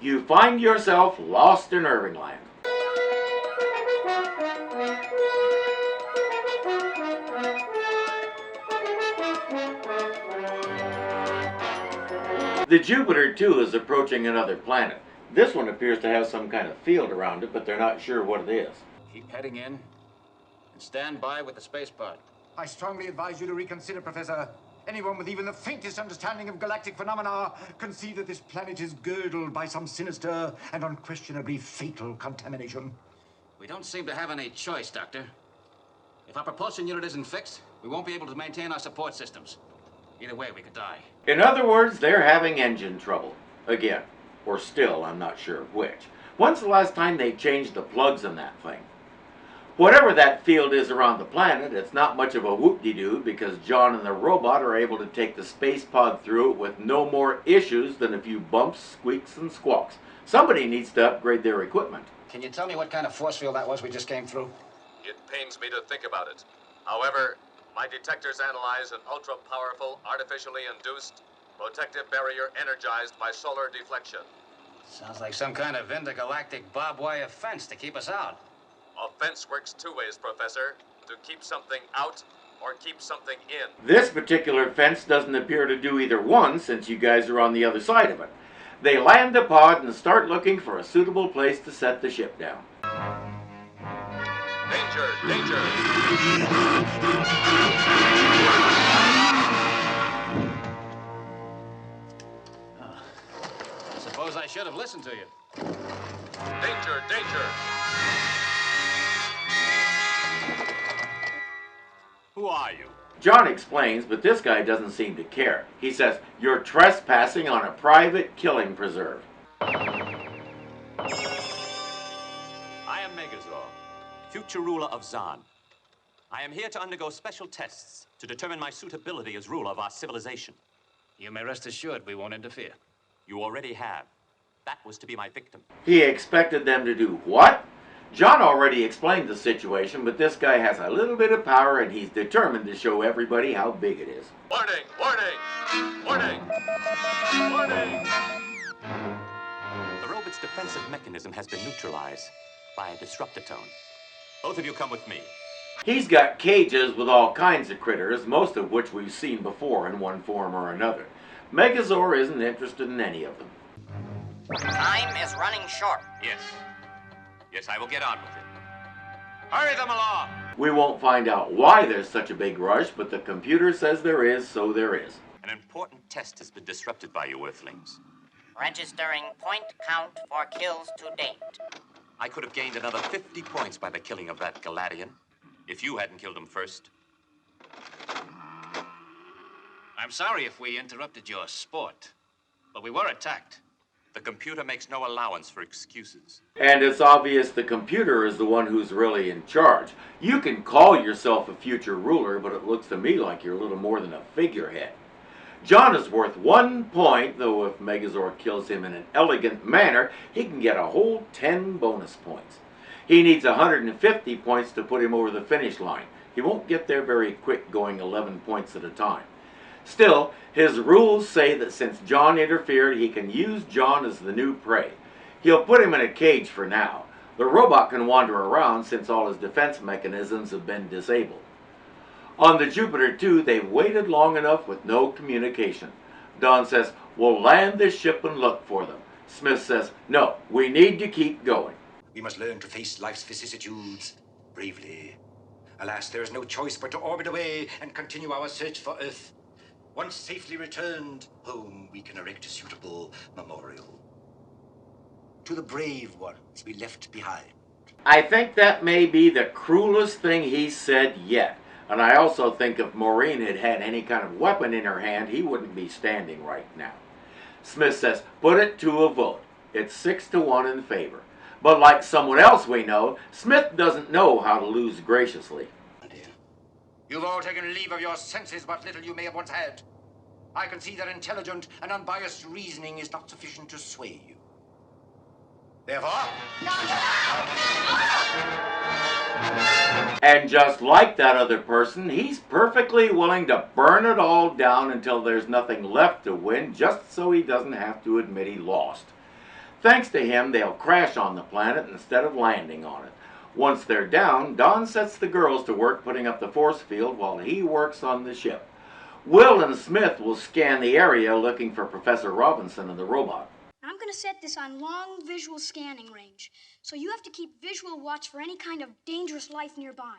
you find yourself lost in Irvingland. The Jupiter, too, is approaching another planet. This one appears to have some kind of field around it, but they're not sure what it is. Keep heading in and stand by with the space pod. I strongly advise you to reconsider, Professor. Anyone with even the faintest understanding of galactic phenomena can see that this planet is girdled by some sinister and unquestionably fatal contamination. We don't seem to have any choice, Doctor. If our propulsion unit isn't fixed, we won't be able to maintain our support systems. Either way, we could die. In other words, they're having engine trouble. Again. Or still, I'm not sure which. When's the last time they changed the plugs in that thing? Whatever that field is around the planet, it's not much of a whoop-de-doo because John and the robot are able to take the space pod through it with no more issues than a few bumps, squeaks, and squawks. Somebody needs to upgrade their equipment. Can you tell me what kind of force field that was we just came through? It pains me to think about it. However, my detectors analyze an ultra-powerful, artificially induced protective barrier energized by solar deflection. Sounds like some kind of intergalactic barbed wire fence to keep us out. A fence works two ways, Professor. To keep something out or keep something in. This particular fence doesn't appear to do either one since you guys are on the other side of it. They land the pod and start looking for a suitable place to set the ship down. Danger! Danger! I suppose I should have listened to you. Danger! Danger! Who are you? John explains, but this guy doesn't seem to care. He says, "You're trespassing on a private killing preserve." I am Megazor, future ruler of Zann. I am here to undergo special tests to determine my suitability as ruler of our civilization. You may rest assured we won't interfere. You already have. That was to be my victim. He expected them to do what? John already explained the situation, but this guy has a little bit of power and he's determined to show everybody how big it is. Warning! Warning! Warning! Warning! The robot's defensive mechanism has been neutralized by a disruptotone. Both of you come with me. He's got cages with all kinds of critters, most of which we've seen before in one form or another. Megazor isn't interested in any of them. Time is running short. Yes. Yes, I will get on with it. Hurry them along! We won't find out why there's such a big rush, but the computer says there is, so there is. An important test has been disrupted by you Earthlings. Registering point count for kills to date. I could have gained another 50 points by the killing of that Galadian, if you hadn't killed him first. I'm sorry if we interrupted your sport, but we were attacked. The computer makes no allowance for excuses. And it's obvious the computer is the one who's really in charge. You can call yourself a future ruler, but it looks to me like you're a little more than a figurehead. John is worth 1 point, though if Megazord kills him in an elegant manner, he can get a whole 10 bonus points. He needs 150 points to put him over the finish line. He won't get there very quick going 11 points at a time. Still, his rules say that since John interfered, he can use John as the new prey. He'll put him in a cage for now. The robot can wander around since all his defense mechanisms have been disabled. On the Jupiter 2, they've waited long enough with no communication. Don says, "We'll land this ship and look for them." Smith says, "No, we need to keep going." We must learn to face life's vicissitudes bravely. Alas, there is no choice but to orbit away and continue our search for Earth. Once safely returned home, we can erect a suitable memorial to the brave ones we left behind. I think that may be the cruelest thing he's said yet. And I also think if Maureen had had any kind of weapon in her hand, he wouldn't be standing right now. Smith says, "Put it to a vote." It's 6-1 in favor. But like someone else we know, Smith doesn't know how to lose graciously. You've all taken leave of your senses, what little you may have once had. I can see that intelligent and unbiased reasoning is not sufficient to sway you. Therefore... And just like that other person, he's perfectly willing to burn it all down until there's nothing left to win, just so he doesn't have to admit he lost. Thanks to him, they'll crash on the planet instead of landing on it. Once they're down, Don sets the girls to work putting up the force field while he works on the ship. Will and Smith will scan the area looking for Professor Robinson and the robot. I'm going to set this on long visual scanning range, so you have to keep visual watch for any kind of dangerous life nearby.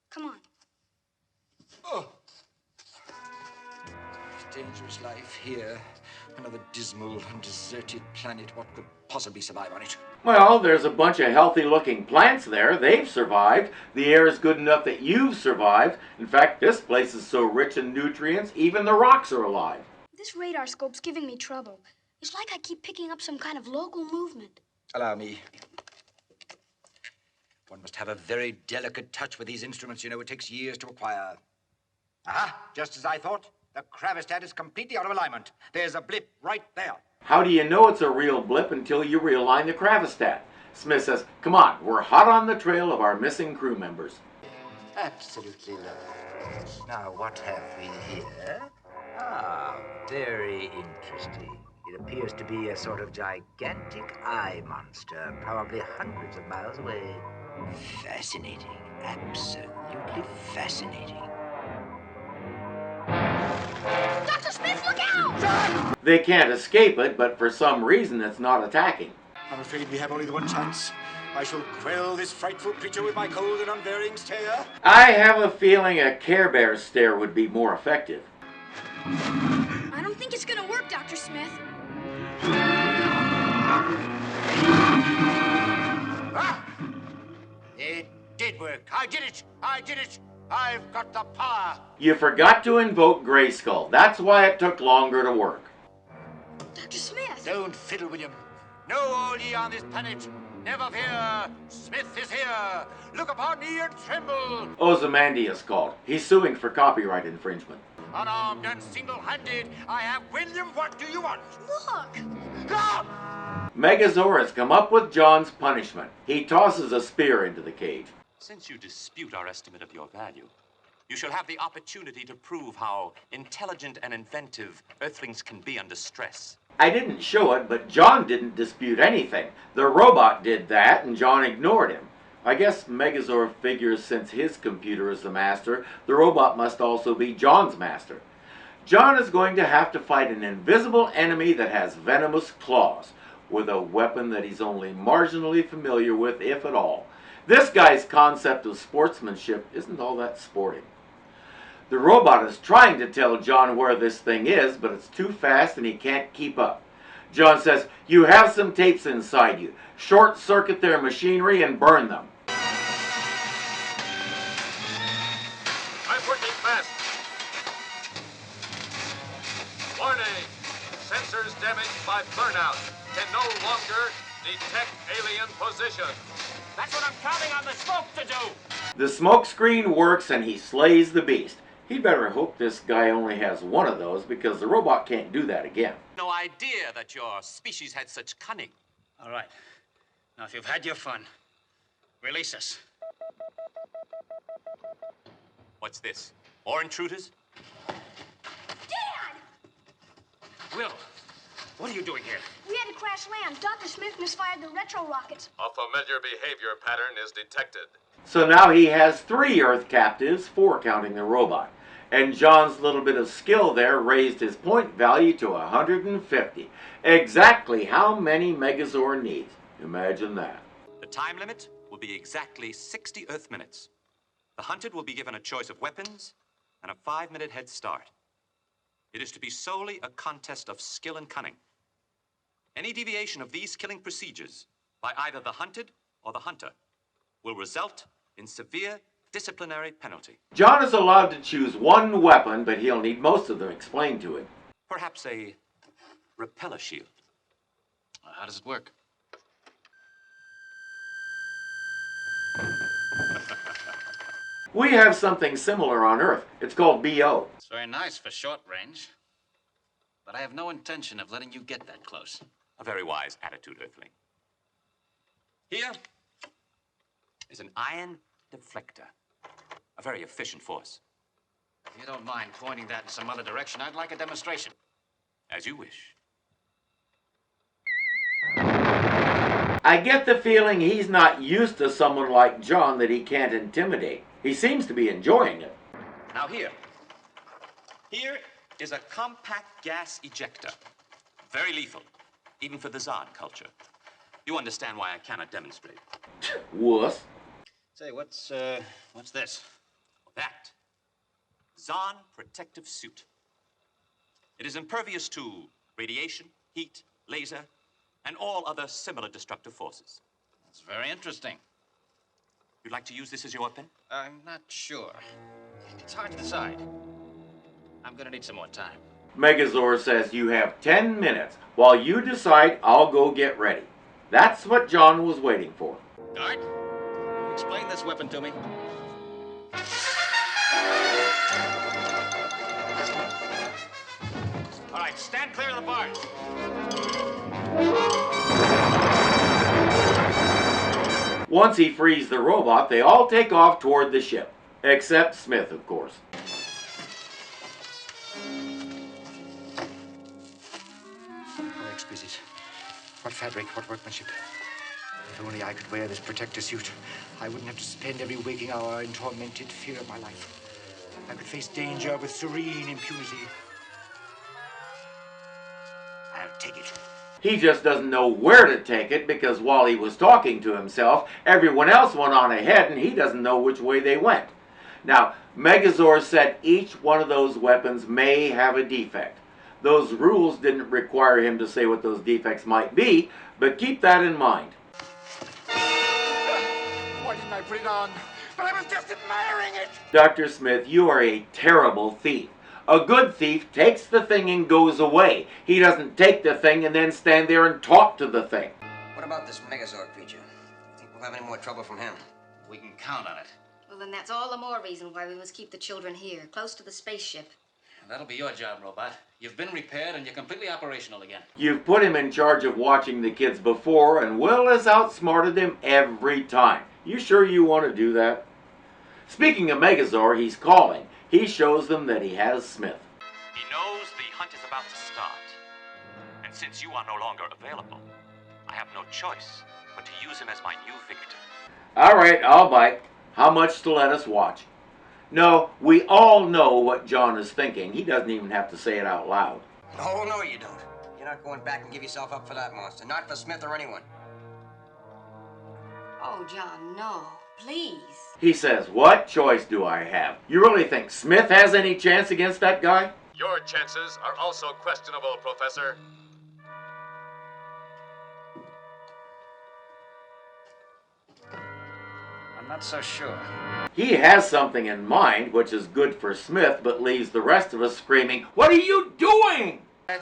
Come on. Oh. Dangerous life here. Another dismal and deserted planet. What could possibly survive on it? Well, there's a bunch of healthy-looking plants there. They've survived. The air is good enough that you've survived. In fact, this place is so rich in nutrients, even the rocks are alive. This radar scope's giving me trouble. It's like I keep picking up some kind of local movement. Allow me. One must have a very delicate touch with these instruments. You know, it takes years to acquire. Aha! Just as I thought. The cravastat is completely out of alignment. There's a blip right there. How do you know it's a real blip until you realign the cravastat? Smith says, come on, we're hot on the trail of our missing crew members. Absolutely lovely. Now, what have we here? Ah, very interesting. It appears to be a sort of gigantic eye monster, probably hundreds of miles away. Fascinating. Absolutely fascinating. Dr. Smith, look out! They can't escape it, but for some reason it's not attacking. I'm afraid we have only the one chance. I shall quell this frightful creature with my cold and unvarying stare. I have a feeling a Care Bear stare would be more effective. I don't think it's gonna work, Dr. Smith. Ah! It did work. I did it. I did it. I've got the power. You forgot to invoke Grayskull. That's why it took longer to work. Dr. Smith! Don't fiddle, William. Know all ye on this planet. Never fear. Smith is here. Look upon me and tremble. Ozymandias called. He's suing for copyright infringement. Unarmed and single-handed, I have William. What do you want? Look! Go! Megazor has come up with John's punishment. He tosses a spear into the cage. Since you dispute our estimate of your value, you shall have the opportunity to prove how intelligent and inventive Earthlings can be under stress. I didn't show it, but John didn't dispute anything. The robot did that, and John ignored him. I guess Megazord figures since his computer is the master, the robot must also be John's master. John is going to have to fight an invisible enemy that has venomous claws, with a weapon that he's only marginally familiar with, if at all. This guy's concept of sportsmanship isn't all that sporting. The robot is trying to tell John where this thing is, but it's too fast and he can't keep up. John says, you have some tapes inside you. Short-circuit their machinery and burn them. I'm working fast. Warning! Sensors damaged by burnout. Can no longer detect alien position. That's what I'm counting on the smoke to do. The smoke screen works and he slays the beast. He'd better hope this guy only has one of those because the robot can't do that again. No idea that your species had such cunning. All right. Now, if you've had your fun, release us. What's this? More intruders? Dad! Will, what are you doing here? We had to crash land. Dr. Smith misfired the retro rockets. A familiar behavior pattern is detected. So now he has 3 Earth captives, 4 counting the robot. And John's little bit of skill there raised his point value to 150. Exactly how many Megazord needs. Imagine that. The time limit will be exactly 60 Earth minutes. The hunted will be given a choice of weapons and a 5-minute head start. It is to be solely a contest of skill and cunning. Any deviation of these killing procedures by either the hunted or the hunter will result in severe disciplinary penalty. John is allowed to choose 1 weapon, but he'll need most of them explained to him. Perhaps a repeller shield. How does it work? We have something similar on Earth. It's called BO. It's very nice for short range, but I have no intention of letting you get that close. A very wise attitude, Earthling. Here is an iron deflector. A very efficient force. If you don't mind pointing that in some other direction, I'd like a demonstration. As you wish. I get the feeling he's not used to someone like John that he can't intimidate. He seems to be enjoying it. Now here is a compact gas ejector. Very lethal, even for the Zann culture. You understand why I cannot demonstrate. Wuss. Say, what's this? That. Zann protective suit. It is impervious to radiation, heat, laser, and all other similar destructive forces. That's very interesting. You'd like to use this as your weapon? I'm not sure. It's hard to decide. I'm gonna need some more time. Megazord says you have 10 minutes. While you decide, I'll go get ready. That's what John was waiting for. Guard, explain this weapon to me. All right, stand clear of the bars. Once he frees the robot, they all take off toward the ship. Except Smith, of course. How exquisite. What fabric, what workmanship. If only I could wear this protector suit, I wouldn't have to spend every waking hour in tormented fear of my life. I could face danger with serene impunity. I'll take it. He just doesn't know where to take it because while he was talking to himself, everyone else went on ahead and he doesn't know which way they went. Now, Megazord said each one of those weapons may have a defect. Those rules didn't require him to say what those defects might be, but keep that in mind. Why didn't I put it on? But I was just admiring it! Dr. Smith, you are a terrible thief. A good thief takes the thing and goes away. He doesn't take the thing and then stand there and talk to the thing. What about this Megazord creature? Think we'll have any more trouble from him? We can count on it. Well, then that's all the more reason why we must keep the children here, close to the spaceship. That'll be your job, Robot. You've been repaired and you're completely operational again. You've put him in charge of watching the kids before, and Will has outsmarted him every time. You sure you want to do that? Speaking of Megazord, he's calling. He shows them that he has Smith. He knows the hunt is about to start. And since you are no longer available, I have no choice but to use him as my new victim. All right, I'll bite. How much to let us watch? No, we all know what John is thinking. He doesn't even have to say it out loud. Oh, no, you don't. You're not going back and give yourself up for that monster. Not for Smith or anyone. Oh, John, no. Please. He says, what choice do I have? You really think Smith has any chance against that guy? Your chances are also questionable, Professor. I'm not so sure. He has something in mind, which is good for Smith, but leaves the rest of us screaming, what are you doing? The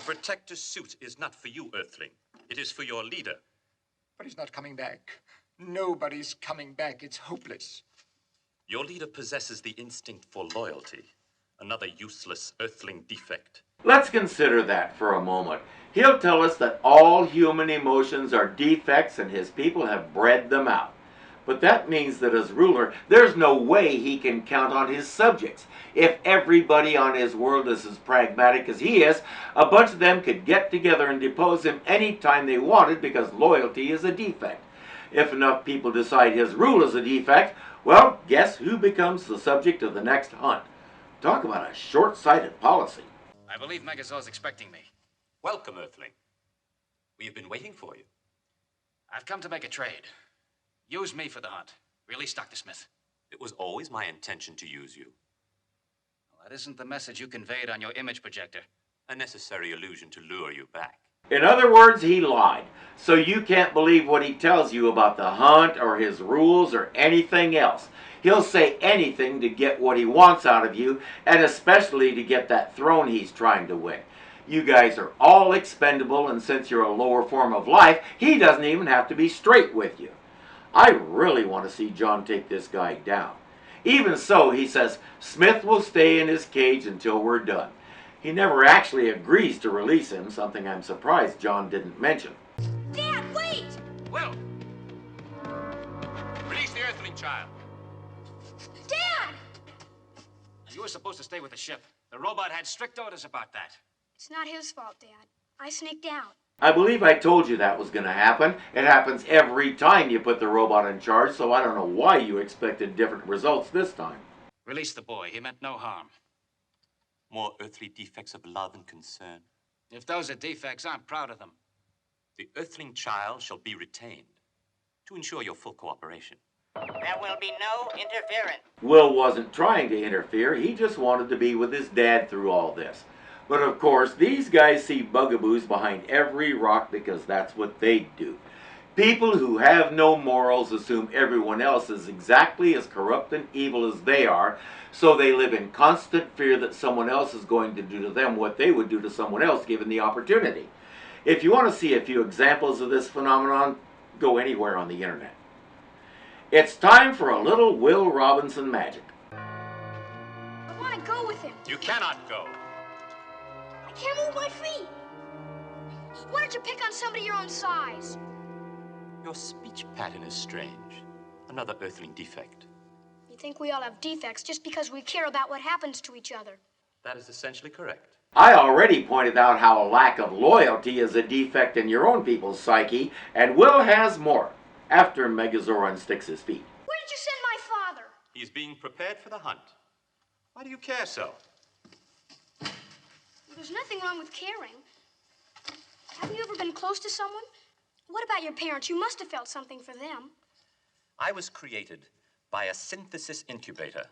protector suit is not for you, Earthling. It is for your leader. But he's not coming back. Nobody's coming back. It's hopeless. Your leader possesses the instinct for loyalty, another useless Earthling defect. Let's consider that for a moment. He'll tell us that all human emotions are defects and his people have bred them out. But that means that as ruler, there's no way he can count on his subjects. If everybody on his world is as pragmatic as he is, a bunch of them could get together and depose him anytime they wanted because loyalty is a defect. If enough people decide his rule is a defect, well, guess who becomes the subject of the next hunt? Talk about a short-sighted policy. I believe Megazord's expecting me. Welcome, Earthling. We have been waiting for you. I've come to make a trade. Use me for the hunt. Release Dr. Smith. It was always my intention to use you. Well, that isn't the message you conveyed on your image projector. A necessary illusion to lure you back. In other words, he lied. So you can't believe what he tells you about the hunt or his rules or anything else. He'll say anything to get what he wants out of you, and especially to get that throne he's trying to win. You guys are all expendable, and since you're a lower form of life, he doesn't even have to be straight with you. I really want to see John take this guy down. Even so, he says Smith will stay in his cage until we're done. He never actually agrees to release him, something I'm surprised John didn't mention. Dad, wait! Will! Release the Earthling child. Dad! You were supposed to stay with the ship. The robot had strict orders about that. It's not his fault, Dad. I sneaked out. I believe I told you that was going to happen. It happens every time you put the robot in charge, so I don't know why you expected different results this time. Release the boy. He meant no harm. More earthly defects of love and concern. If those are defects, I'm proud of them. The earthling child shall be retained to ensure your full cooperation. There will be no interference. Will wasn't trying to interfere. He just wanted to be with his dad through all this. But of course, these guys see bugaboos behind every rock because that's what they do. People who have no morals assume everyone else is exactly as corrupt and evil as they are, so they live in constant fear that someone else is going to do to them what they would do to someone else given the opportunity. If you want to see a few examples of this phenomenon, go anywhere on the internet. It's time for a little Will Robinson magic. I want to go with him. You cannot go. I can't move my feet. Why don't you pick on somebody your own size? Your speech pattern is strange. Another earthling defect. You think we all have defects just because we care about what happens to each other. That is essentially correct. I already pointed out how a lack of loyalty is a defect in your own people's psyche, and Will has more after Megazor unsticks his feet. Where did you send my father? He is being prepared for the hunt. Why do you care so? There's nothing wrong with caring. Haven't you ever been close to someone? What about your parents? You must have felt something for them. I was created by a synthesis incubator,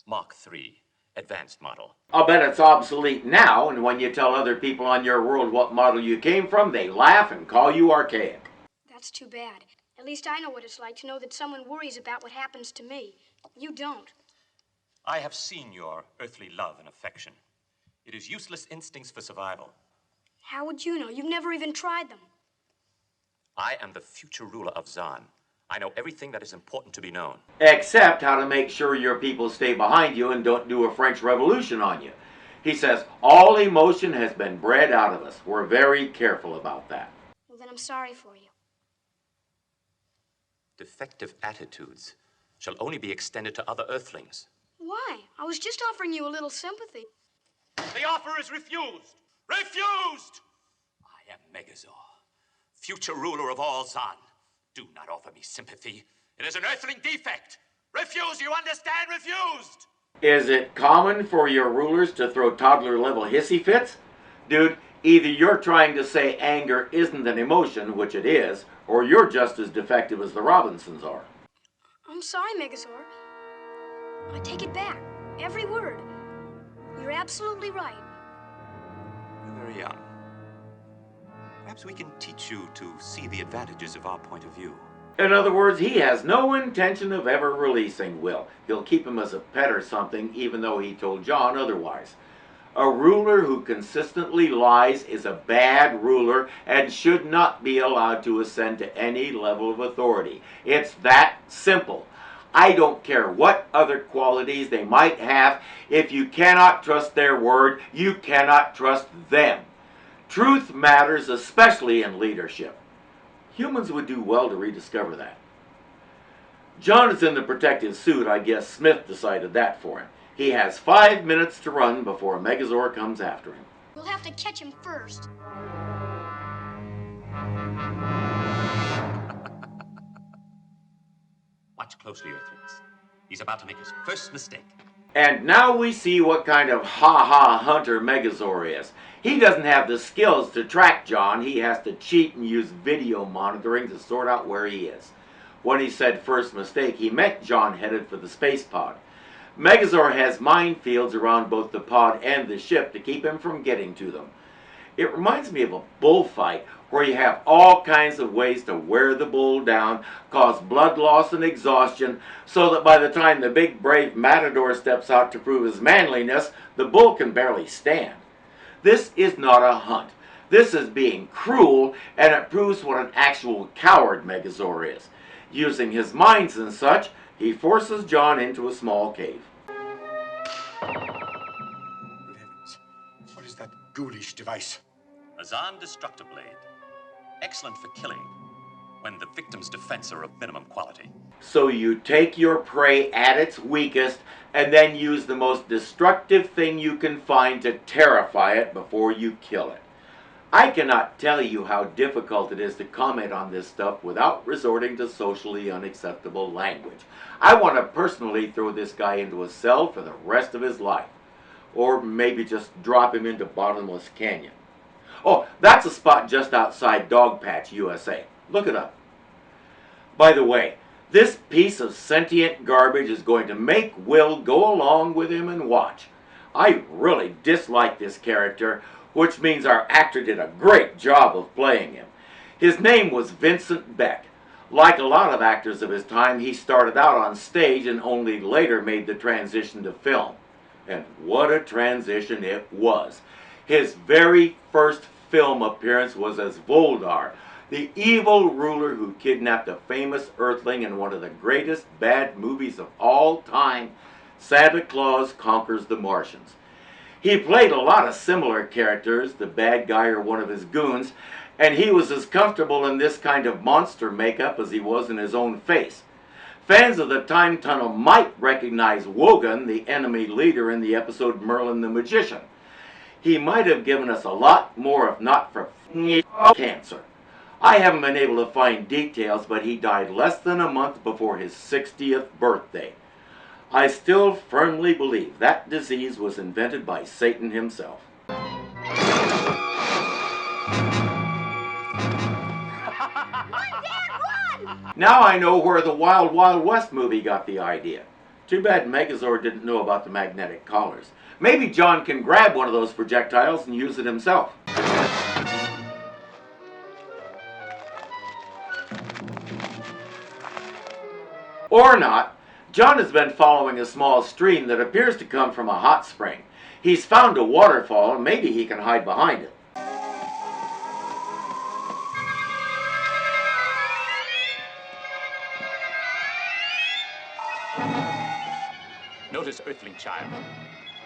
Mark III, advanced model. I'll bet it's obsolete now, and when you tell other people on your world what model you came from, they laugh and call you archaic. That's too bad. At least I know what it's like to know that someone worries about what happens to me. You don't. I have seen your earthly love and affection. It is useless instincts for survival. How would you know? You've never even tried them. I am the future ruler of Zann. I know everything that is important to be known. Except how to make sure your people stay behind you and don't do a French Revolution on you. He says, all emotion has been bred out of us. We're very careful about that. Well, then I'm sorry for you. Defective attitudes shall only be extended to other earthlings. Why? I was just offering you a little sympathy. The offer is refused! Refused! I am Megazor, future ruler of all Zann. Do not offer me sympathy. It is an earthling defect. Refuse, you understand? Refused! Is it common for your rulers to throw toddler-level hissy fits? Dude, either you're trying to say anger isn't an emotion, which it is, or you're just as defective as the Robinsons are. I'm sorry, Megazor. I take it back. Every word. You're absolutely right. You're very young. Perhaps we can teach you to see the advantages of our point of view. In other words, he has no intention of ever releasing Will. He'll keep him as a pet or something, even though he told John otherwise. A ruler who consistently lies is a bad ruler and should not be allowed to ascend to any level of authority. It's that simple. I don't care what other qualities they might have. If you cannot trust their word, you cannot trust them. Truth matters, especially in leadership. Humans would do well to rediscover that. John is in the protective suit. I guess Smith decided that for him. He has 5 minutes to run before Megazor comes after him. We'll have to catch him first. Watch closely, Earthlings. He's about to make his first mistake. And now we see what kind of ha-ha hunter Megazor is. He doesn't have the skills to track John. He has to cheat and use video monitoring to sort out where he is. When he said first mistake, he meant John headed for the space pod. Megazor has minefields around both the pod and the ship to keep him from getting to them. It reminds me of a bullfight where you have all kinds of ways to wear the bull down, cause blood loss and exhaustion, so that by the time the big brave matador steps out to prove his manliness, the bull can barely stand. This is not a hunt. This is being cruel, and it proves what an actual coward Megazor is. Using his minds and such, he forces John into a small cave. Good heavens. What is that ghoulish device? A Zann destructor blade. Excellent for killing when the victim's defense are of minimum quality. So you take your prey at its weakest and then use the most destructive thing you can find to terrify it before you kill it. I cannot tell you how difficult it is to comment on this stuff without resorting to socially unacceptable language. I want to personally throw this guy into a cell for the rest of his life. Or maybe just drop him into Bottomless Canyon. Oh, that's a spot just outside Dogpatch, USA. Look it up. By the way, this piece of sentient garbage is going to make Will go along with him and watch. I really dislike this character, which means our actor did a great job of playing him. His name was Vincent Beck. Like a lot of actors of his time, he started out on stage and only later made the transition to film. And what a transition it was. His very first film appearance was as Voldar, the evil ruler who kidnapped a famous Earthling in one of the greatest bad movies of all time, Santa Claus Conquers the Martians. He played a lot of similar characters, the bad guy or one of his goons, and he was as comfortable in this kind of monster makeup as he was in his own face. Fans of the Time Tunnel might recognize Wogan, the enemy leader in the episode Merlin the Magician. He might have given us a lot more if not for cancer. I haven't been able to find details, but he died less than a month before his 60th birthday. I still firmly believe that disease was invented by Satan himself. Now I know where the Wild Wild West movie got the idea. Too bad Megazord didn't know about the magnetic collars. Maybe John can grab one of those projectiles and use it himself. Or not. John has been following a small stream that appears to come from a hot spring. He's found a waterfall and maybe he can hide behind it. Notice, Earthling child.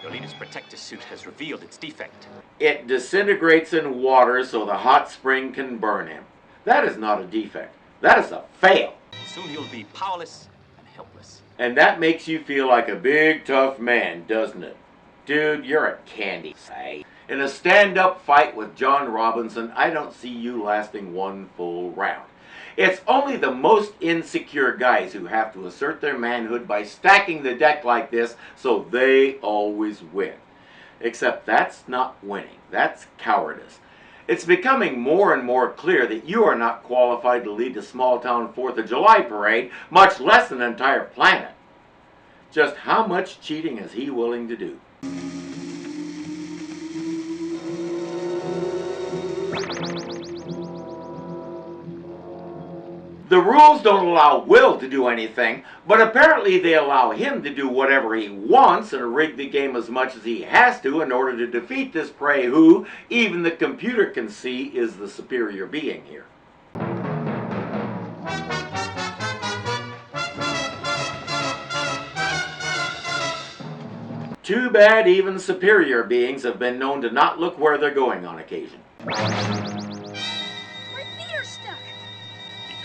Your leader's protective suit has revealed its defect. It disintegrates in water so the hot spring can burn him. That is not a defect. That is a fail. Soon he'll be powerless and helpless. And that makes you feel like a big tough man, doesn't it? Dude, you're a candy sack. In a stand-up fight with John Robinson, I don't see you lasting one full round. It's only the most insecure guys who have to assert their manhood by stacking the deck like this so they always win. Except that's not winning. That's cowardice. It's becoming more and more clear that you are not qualified to lead a small-town 4th of July parade, much less an entire planet. Just how much cheating is he willing to do? The rules don't allow Will to do anything, but apparently they allow him to do whatever he wants and rig the game as much as he has to in order to defeat this prey who, even the computer can see, is the superior being here. Too bad even superior beings have been known to not look where they're going on occasion. The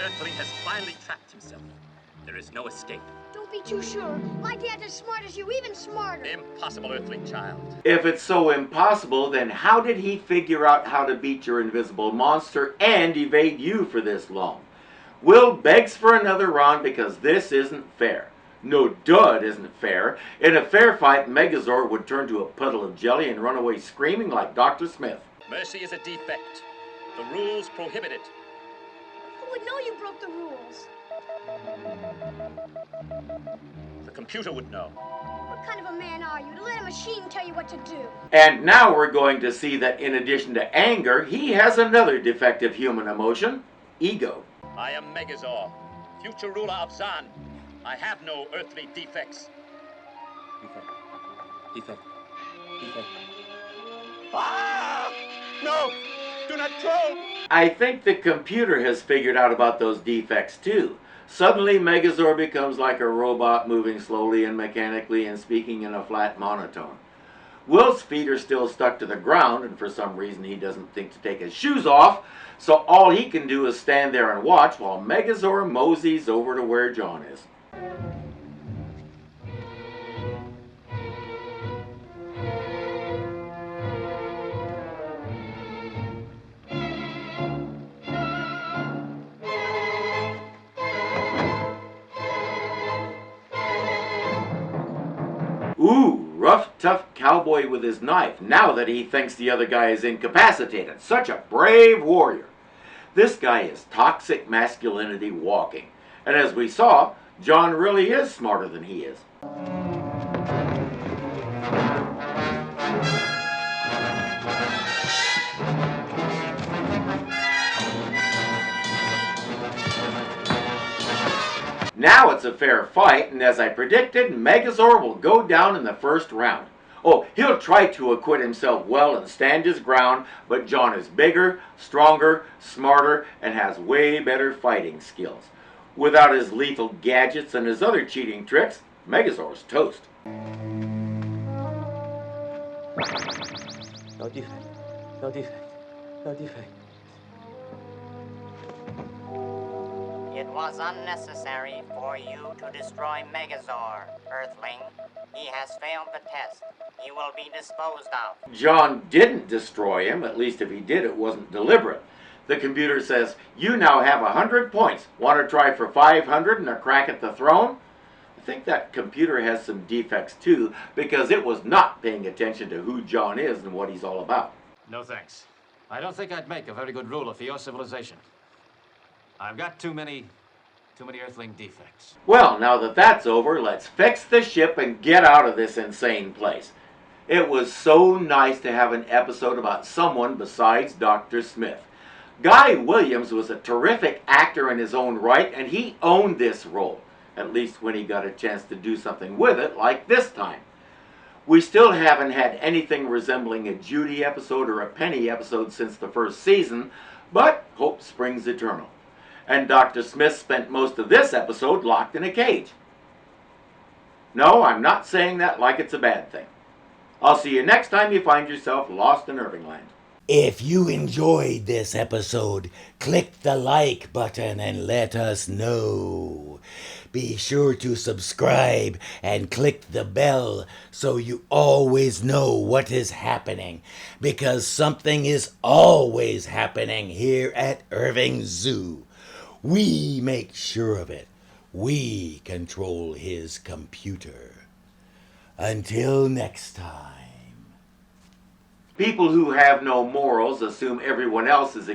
Earthling has finally trapped himself. There is no escape. Don't be too sure. My dad's as smart as you, even smarter. Impossible, Earthling child. If it's so impossible, then how did he figure out how to beat your invisible monster and evade you for this long? Will begs for another round because this isn't fair. No, duh, it isn't fair. In a fair fight, Megazord would turn to a puddle of jelly and run away screaming like Dr. Smith. Mercy is a defect. The rules prohibit it. Who would know you broke the rules? The computer would know. What kind of a man are you to let a machine tell you what to do? And now we're going to see that in addition to anger, he has another defective human emotion, ego. I am Megazor, future ruler of Zann. I have no earthly defects. Defect. Ah! No! Do not troll! I think the computer has figured out about those defects too. Suddenly Megazord becomes like a robot moving slowly and mechanically and speaking in a flat monotone. Will's feet are still stuck to the ground and for some reason he doesn't think to take his shoes off, so all he can do is stand there and watch while Megazord moseys over to where John is. tough cowboy with his knife now that he thinks the other guy is incapacitated. Such a brave warrior. This guy is toxic masculinity walking. And as we saw, John really is smarter than he is. Now it's a fair fight, and as I predicted, Megazord will go down in the first round. Oh, he'll try to acquit himself well and stand his ground, but John is bigger, stronger, smarter, and has way better fighting skills. Without his lethal gadgets and his other cheating tricks, Megazord's toast. No defect. No defect. No defect. It was unnecessary for you to destroy Megazor, Earthling. He has failed the test. He will be disposed of. John didn't destroy him. At least if he did, it wasn't deliberate. The computer says, you now have 100 points. Want to try for 500 and a crack at the throne? I think that computer has some defects too, because it was not paying attention to who John is and what he's all about. No thanks. I don't think I'd make a very good ruler for your civilization. I've got too many Earthling defects. Well, now that that's over, let's fix the ship and get out of this insane place. It was so nice to have an episode about someone besides Dr. Smith. Guy Williams was a terrific actor in his own right, and he owned this role, at least when he got a chance to do something with it, like this time. We still haven't had anything resembling a Judy episode or a Penny episode since the first season, but hope springs eternal. And Dr. Smith spent most of this episode locked in a cage. No, I'm not saying that like it's a bad thing. I'll see you next time you find yourself lost in Irvingland. If you enjoyed this episode, click the like button and let us know. Be sure to subscribe and click the bell so you always know what is happening, because something is always happening here at Irving Zoo. We make sure of it. We control his computer. Until next time. People who have no morals assume everyone else is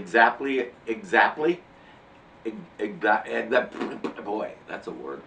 boy, that's a word.